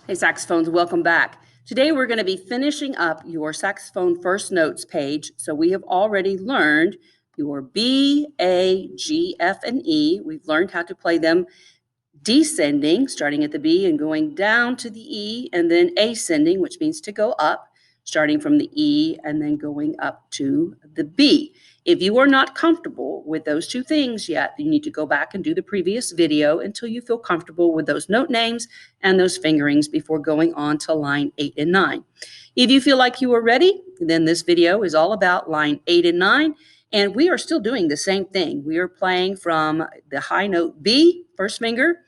Hey saxophones, welcome back. Today we're going to be finishing up your saxophone first notes page. So we have already learned your B, A, G, F, and E. We've learned how to play them descending, starting at the B and going down to the E, and then ascending, which means to go up, starting from the E and then going up to the B. If you are not comfortable with those two things yet, you need to go back and do the previous video until you feel comfortable with those note names and those fingerings before going on to line 8 and 9. If you feel like you are ready, then this video is all about line 8 and 9. And we are still doing the same thing. We are playing from the high note B, first finger,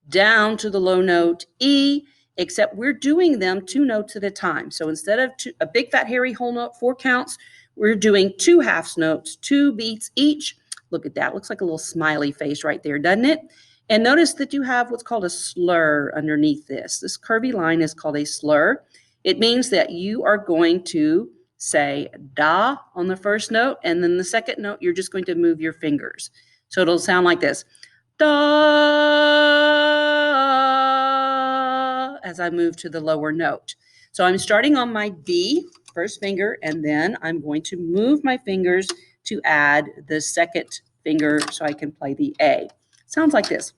down to the low note E, except we're doing them 2 notes at a time. So instead of a big fat hairy whole note, 4 counts, we're doing 2 half notes, 2 beats each. Look at that. Looks like a little smiley face right there, doesn't it? And notice that you have what's called a slur underneath this. This curvy line is called a slur. It means that you are going to say da on the first note, and then the second note, you're just going to move your fingers. So it'll sound like this. Da, as I move to the lower note. So I'm starting on my B, first finger, and then I'm going to move my fingers to add the second finger so I can play the A. Sounds like this.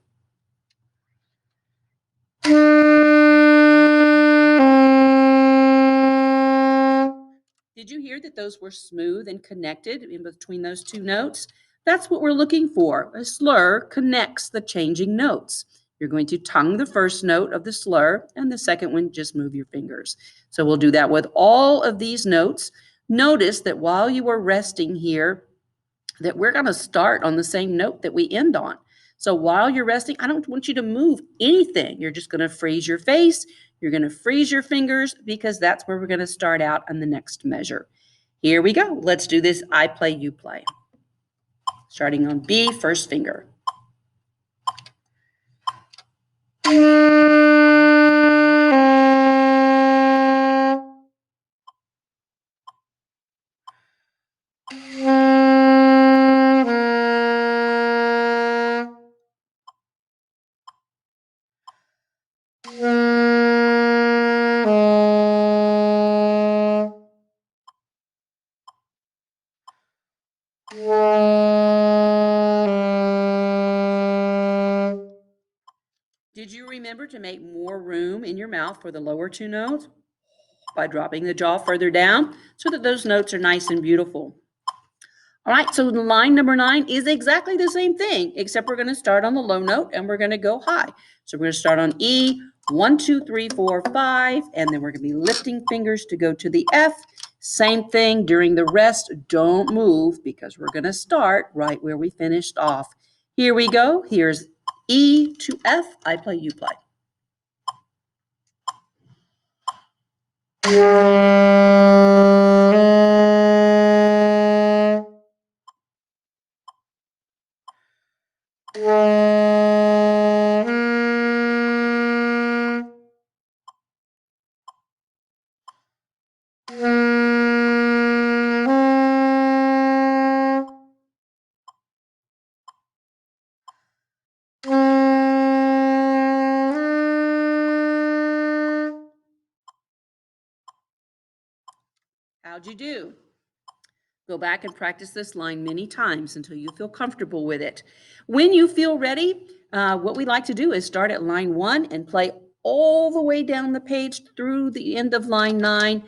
Did you hear that those were smooth and connected in between those 2 notes? That's what we're looking for. A slur connects the changing notes. You're going to tongue the first note of the slur, and the second one, just move your fingers. So we'll do that with all of these notes. Notice that while you are resting here, that we're going to start on the same note that we end on. So while you're resting, I don't want you to move anything. You're just going to freeze your face. You're going to freeze your fingers because that's where we're going to start out on the next measure. Here we go. Let's do this. I play, you play. Starting on B, first finger. Did you remember to make more room in your mouth for the lower 2 notes by dropping the jaw further down so that those notes are nice and beautiful? All right, so line number 9 is exactly the same thing, except we're going to start on the low note and we're going to go high. So we're going to start on E, 1, 2, 3, 4, 5, and then we're going to be lifting fingers to go to the F. Same thing during the rest. Don't move because we're going to start right where we finished off. Here we go. Here's E to F. I play, you play. How'd you do? Go back and practice this line many times until you feel comfortable with it. When you feel ready, what we like to do is start at line 1 and play all the way down the page through the end of line 9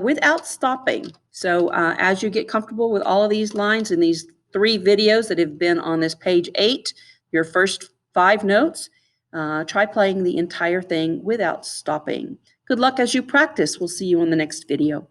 without stopping. So as you get comfortable with all of these lines in these 3 videos that have been on this page 8, your first 5 notes, try playing the entire thing without stopping. Good luck as you practice. We'll see you on the next video.